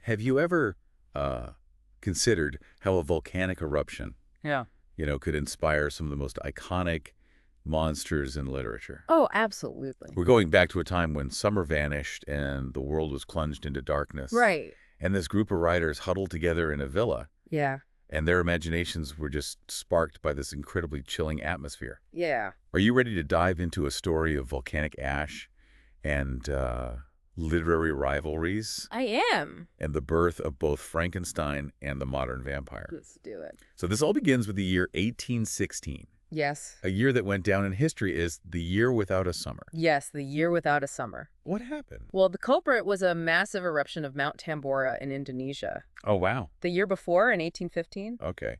Have you ever considered how a volcanic eruption, Yeah. could inspire some of the most iconic monsters in literature? Oh, absolutely. We're going back to a time when summer vanished and the world was plunged into darkness. Right. And this group of writers huddled together in a villa, Yeah. and their imaginations were just sparked by this incredibly chilling atmosphere. Yeah. Are you ready to dive into a story of volcanic ash and literary rivalries I am. and the birth of both Frankenstein and the modern vampire? Let's do it. So this all begins with the year 1816, Yes. a year that went down in history as the year without a summer. Yes, the year without a summer. What happened? Well, the culprit was a massive eruption of Mount Tambora in Indonesia. Oh, wow. The year before, in 1815. Okay.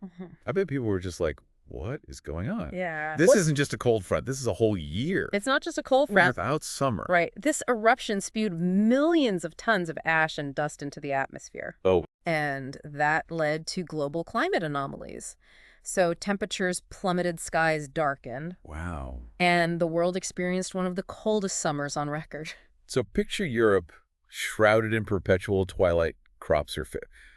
I bet people were just like, what is going on? Yeah. This isn't just a cold front. This is a whole year It's not just a cold front. without summer. Right. This eruption spewed millions of tons of ash and dust into the atmosphere. Oh. And that led to global climate anomalies. So temperatures plummeted, skies darkened, Wow. and the world experienced one of the coldest summers on record. So picture Europe shrouded in perpetual twilight. Crops are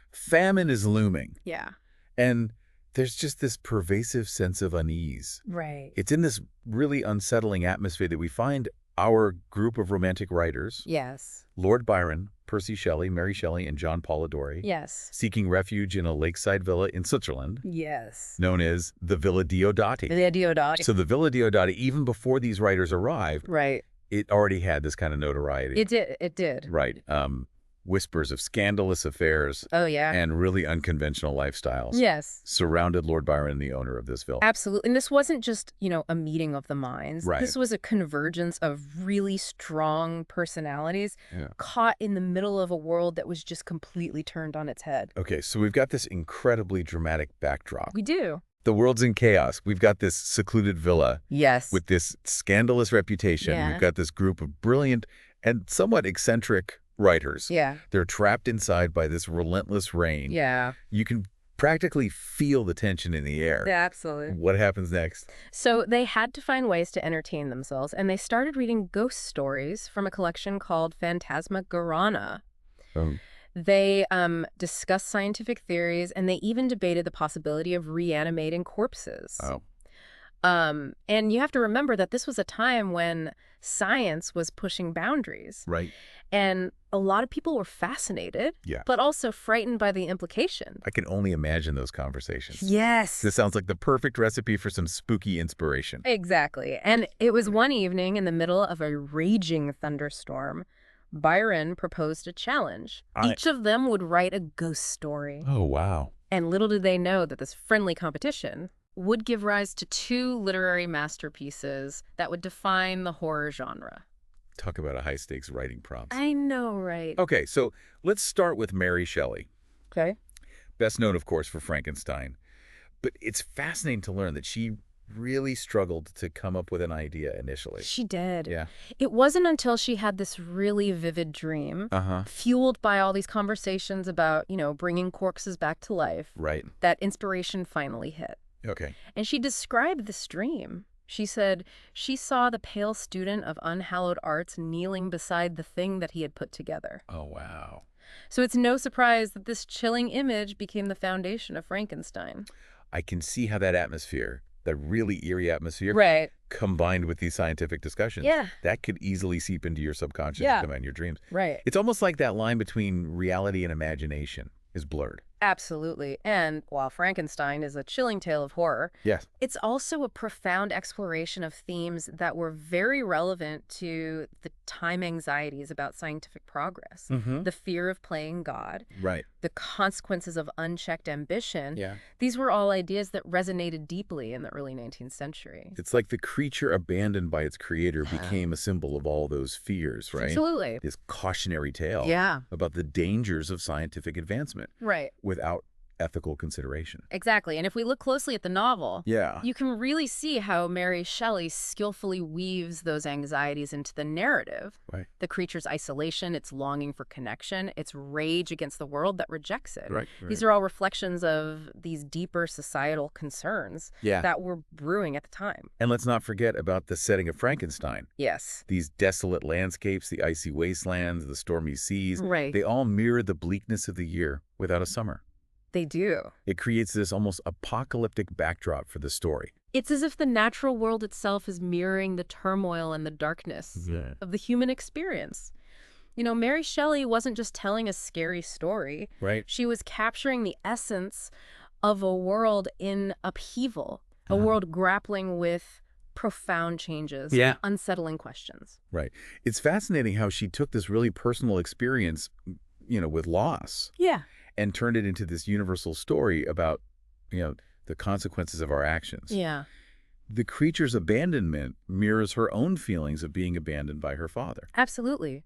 famine is looming. Yeah. And there's just this pervasive sense of unease. Right. It's in this really unsettling atmosphere that we find our group of romantic writers, Yes. Lord Byron, Percy Shelley, Mary Shelley, and John Polidori, Yes. seeking refuge in a lakeside villa in Switzerland, Yes. known as the Villa Diodati. The Diodati. So the Villa Diodati, even before these writers arrived, Right. it already had this kind of notoriety. It did. It did. Right. Whispers of scandalous affairs Oh, yeah. and really unconventional lifestyles Yes. surrounded Lord Byron, the owner of this villa. Absolutely. And this wasn't just, a meeting of the minds. Right. This was a convergence of really strong personalities caught in the middle of a world that was just completely turned on its head. Okay, so we've got this incredibly dramatic backdrop. We do. The world's in chaos. We've got this secluded villa Yes. with this scandalous reputation. Yeah. We've got this group of brilliant and somewhat eccentric writers. Yeah. They're trapped inside by this relentless rain. Yeah. You can practically feel the tension in the air. Absolutely. What happens next? So they had to find ways to entertain themselves, and they started reading ghost stories from a collection called Phantasmagoria. Oh. They discussed scientific theories, and they even debated the possibility of reanimating corpses. Oh. And you have to remember that this was a time when science was pushing boundaries. Right. And a lot of people were fascinated, but also frightened by the implications. I can only imagine those conversations. Yes. This sounds like the perfect recipe for some spooky inspiration. Exactly. And it was one evening in the middle of a raging thunderstorm. Byron proposed a challenge. Each of them would write a ghost story. Oh, wow. And little did they know that this friendly competition would give rise to two literary masterpieces that would define the horror genre. Talk about a high-stakes writing prompt. I know, right? Okay, so let's start with Mary Shelley. Okay. Best known, of course, for Frankenstein. But it's fascinating to learn that she really struggled to come up with an idea initially. She did. Yeah. It wasn't until she had this really vivid dream, fueled by all these conversations about, bringing corpses back to life, Right. that inspiration finally hit. Okay. And she described this dream. She said she saw the pale student of unhallowed arts kneeling beside the thing that he had put together. Oh, wow. So it's no surprise that this chilling image became the foundation of Frankenstein. I can see how that atmosphere, that really eerie atmosphere, Right. combined with these scientific discussions, Yeah. that could easily seep into your subconscious Yeah. and your dreams. Right. It's almost like that line between reality and imagination is blurred. Absolutely. And while Frankenstein is a chilling tale of horror, Yes. it's also a profound exploration of themes that were very relevant to the time anxieties about scientific progress. The fear of playing God, Right. the consequences of unchecked ambition. Yeah. These were all ideas that resonated deeply in the early 19th century. It's like the creature abandoned by its creator became a symbol of all those fears, right? Absolutely. This cautionary tale Yeah. about the dangers of scientific advancement Right. without ethical consideration. Exactly. And if we look closely at the novel, Yeah. you can really see how Mary Shelley skillfully weaves those anxieties into the narrative. Right. The creature's isolation, its longing for connection, its rage against the world that rejects it. Right. These are all reflections of these deeper societal concerns that were brewing at the time. And let's not forget about the setting of Frankenstein. Yes. These desolate landscapes, the icy wastelands, the stormy seas, Right. they all mirror the bleakness of the year without a summer. They do. It creates this almost apocalyptic backdrop for the story. It's as if the natural world itself is mirroring the turmoil and the darkness of the human experience. You know, Mary Shelley wasn't just telling a scary story. Right. She was capturing the essence of a world in upheaval, a world grappling with profound changes, unsettling questions. Right. It's fascinating how she took this really personal experience, with loss, and turned it into this universal story about, the consequences of our actions. Yeah. The creature's abandonment mirrors her own feelings of being abandoned by her father. Absolutely.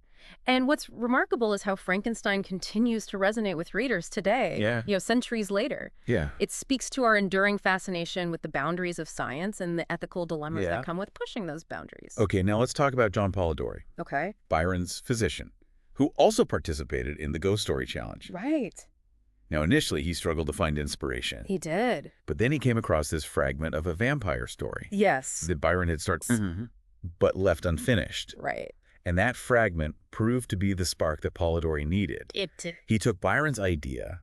And what's remarkable is how Frankenstein continues to resonate with readers today, centuries later. Yeah. It speaks to our enduring fascination with the boundaries of science and the ethical dilemmas that come with pushing those boundaries. Okay, now let's talk about John Polidori. Okay. Byron's physician, who also participated in the Ghost Story Challenge. Right. Now, initially, he struggled to find inspiration. He did. But then he came across this fragment of a vampire story. Yes. That Byron had started, but left unfinished. Right. And that fragment proved to be the spark that Polidori needed. It did. He took Byron's idea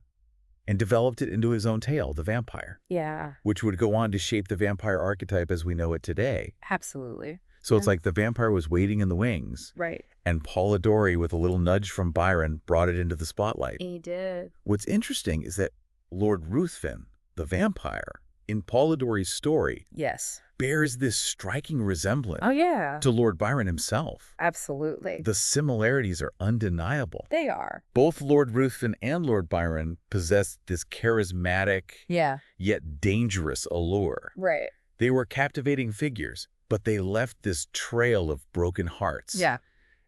and developed it into his own tale, The Vampire. Yeah. Which would go on to shape the vampire archetype as we know it today. Absolutely. So it's like the vampire was waiting in the wings. Right. And Polidori, with a little nudge from Byron, brought it into the spotlight. He did. What's interesting is that Lord Ruthven, the vampire, in Polidori's story, bears this striking resemblance to Lord Byron himself. Absolutely. The similarities are undeniable. They are. Both Lord Ruthven and Lord Byron possessed this charismatic, yet dangerous allure. Right. They were captivating figures, but they left this trail of broken hearts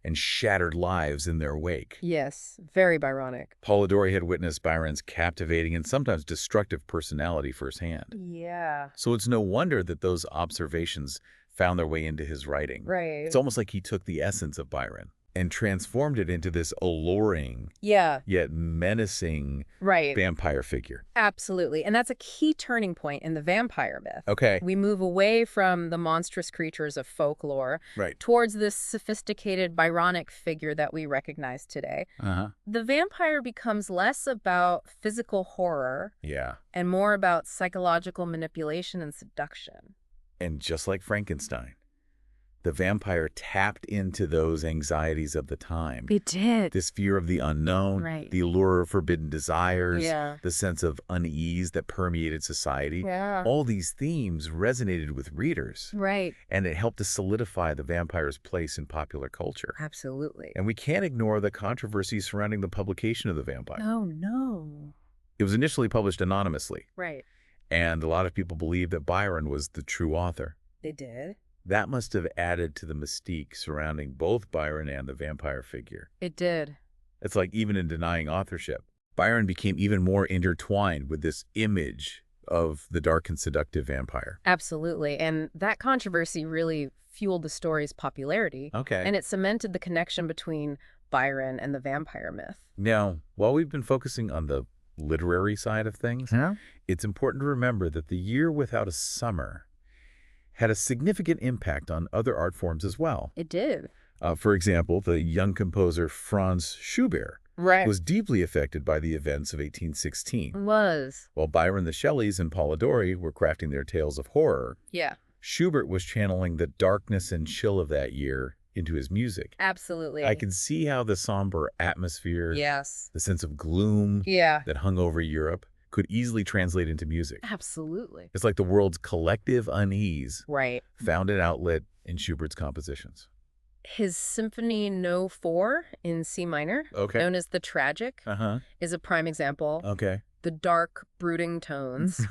and shattered lives in their wake. Yes, very Byronic. Polidori had witnessed Byron's captivating and sometimes destructive personality firsthand. Yeah. So it's no wonder that those observations found their way into his writing. Right. It's almost like he took the essence of Byron and transformed it into this alluring, yet menacing vampire figure. Absolutely. And that's a key turning point in the vampire myth. Okay. We move away from the monstrous creatures of folklore towards this sophisticated Byronic figure that we recognize today. The vampire becomes less about physical horror and more about psychological manipulation and seduction. And just like Frankenstein, the vampire tapped into those anxieties of the time. It did. This fear of the unknown, the allure of forbidden desires, the sense of unease that permeated society. All these themes resonated with readers. And it helped to solidify the vampire's place in popular culture. Absolutely. And we can't ignore the controversy surrounding the publication of The Vampire. Oh, no. It was initially published anonymously. Right. And a lot of people believe that Byron was the true author. They did. That must have added to the mystique surrounding both Byron and the vampire figure. It did. It's like even in denying authorship, Byron became even more intertwined with this image of the dark and seductive vampire. Absolutely. And that controversy really fueled the story's popularity. Okay. And it cemented the connection between Byron and the vampire myth. Now, while we've been focusing on the literary side of things, it's important to remember that The Year Without a Summer had a significant impact on other art forms as well. It did. For example, the young composer Franz Schubert was deeply affected by the events of 1816. While Byron, the Shelleys, and Polidori were crafting their tales of horror, Schubert was channeling the darkness and chill of that year into his music. Absolutely. I can see how the somber atmosphere, the sense of gloom that hung over Europe, could easily translate into music. Absolutely. It's like the world's collective unease found an outlet in Schubert's compositions. His Symphony No. 4 in C minor, known as the Tragic, is a prime example. The dark, brooding tones,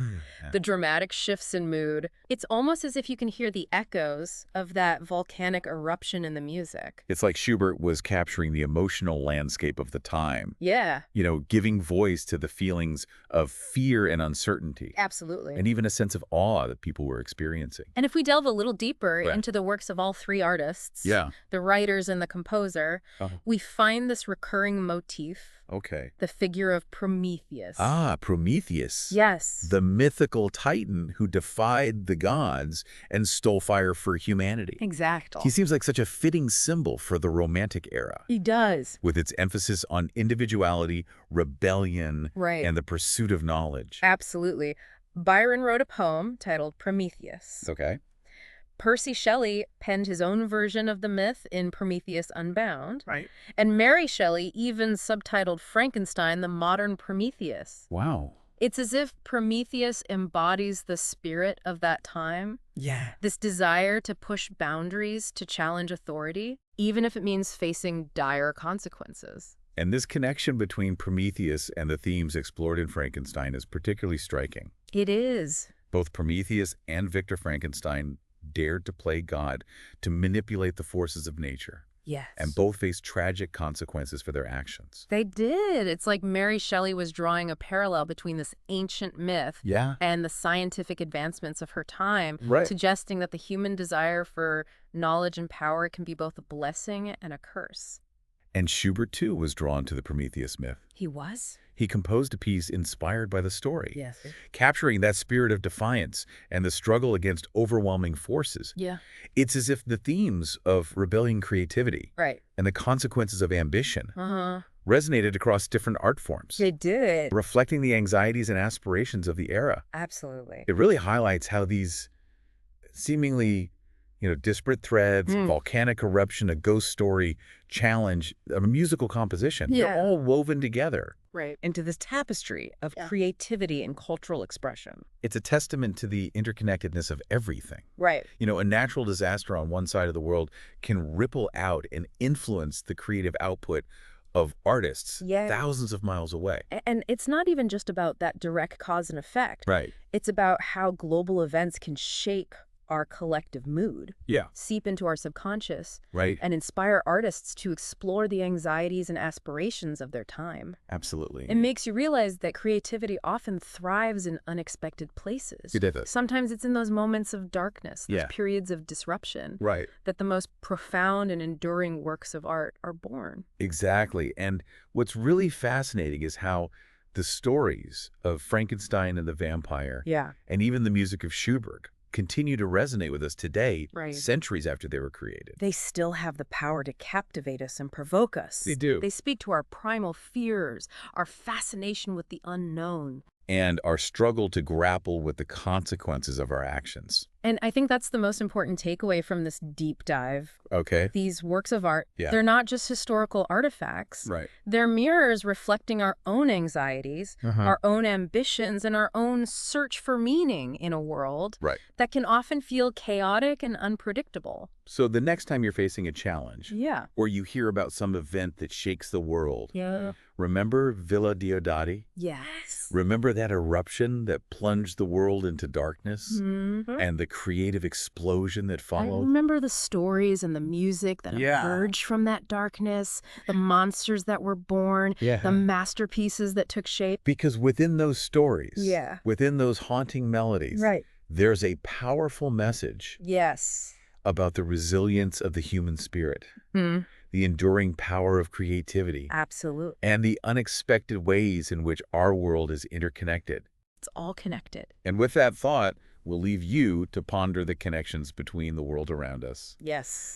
the dramatic shifts in mood. It's almost as if you can hear the echoes of that volcanic eruption in the music. It's like Schubert was capturing the emotional landscape of the time. Yeah. Giving voice to the feelings of fear and uncertainty. Absolutely. And even a sense of awe that people were experiencing. And if we delve a little deeper into the works of all three artists, the writers and the composer, we find this recurring motif. Okay. The figure of Prometheus. Ah, Prometheus. Yes. The mythical titan who defied the gods and stole fire for humanity. Exactly. He seems like such a fitting symbol for the Romantic era. He does. With its emphasis on individuality, rebellion, and the pursuit of knowledge. Absolutely. Byron wrote a poem titled Prometheus. Okay. Percy Shelley penned his own version of the myth in Prometheus Unbound. Right. And Mary Shelley even subtitled Frankenstein the modern Prometheus. Wow. It's as if Prometheus embodies the spirit of that time. Yeah. This desire to push boundaries, to challenge authority, even if it means facing dire consequences. And this connection between Prometheus and the themes explored in Frankenstein is particularly striking. It is. Both Prometheus and Victor Frankenstein dared to play God, to manipulate the forces of nature. Yes. And both faced tragic consequences for their actions. They did. It's like Mary Shelley was drawing a parallel between this ancient myth and the scientific advancements of her time, suggesting that the human desire for knowledge and power can be both a blessing and a curse. And Schubert, too, was drawn to the Prometheus myth. He was? He composed a piece inspired by the story, Yes. capturing that spirit of defiance and the struggle against overwhelming forces. Yeah. It's as if the themes of rebellion, creativity, and the consequences of ambition resonated across different art forms. They did. Reflecting the anxieties and aspirations of the era. Absolutely. It really highlights how these seemingly disparate threads, volcanic eruption, a ghost story, challenge, a musical composition. They're all woven together. Into this tapestry of creativity and cultural expression. It's a testament to the interconnectedness of everything. A natural disaster on one side of the world can ripple out and influence the creative output of artists thousands of miles away. And it's not even just about that direct cause and effect. It's about how global events can shape our collective mood, seep into our subconscious, and inspire artists to explore the anxieties and aspirations of their time. Absolutely. It makes you realize that creativity often thrives in unexpected places. Sometimes it's in those moments of darkness, those periods of disruption, that the most profound and enduring works of art are born. Exactly. And what's really fascinating is how the stories of Frankenstein and the vampire, and even the music of Schubert, continue to resonate with us today, centuries after they were created. They still have the power to captivate us and provoke us. They do. They speak to our primal fears, our fascination with the unknown, and our struggle to grapple with the consequences of our actions. And I think that's the most important takeaway from this deep dive. Okay. These works of art, they're not just historical artifacts. They're mirrors reflecting our own anxieties, our own ambitions, and our own search for meaning in a world that can often feel chaotic and unpredictable. So the next time you're facing a challenge, or you hear about some event that shakes the world, remember Villa Diodati? Yes. Remember that eruption that plunged the world into darkness? And the creative explosion that followed? I remember the stories and the music that emerged from that darkness, the monsters that were born, the masterpieces that took shape. Because within those stories, within those haunting melodies, there's a powerful message about the resilience of the human spirit, the enduring power of creativity, absolutely, and the unexpected ways in which our world is interconnected. It's all connected. And with that thought, we'll leave you to ponder the connections between the world around us.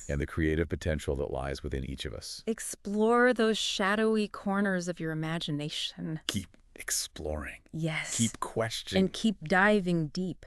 And the creative potential that lies within each of us. Explore those shadowy corners of your imagination. Keep exploring. Yes. Keep questioning. And keep diving deep.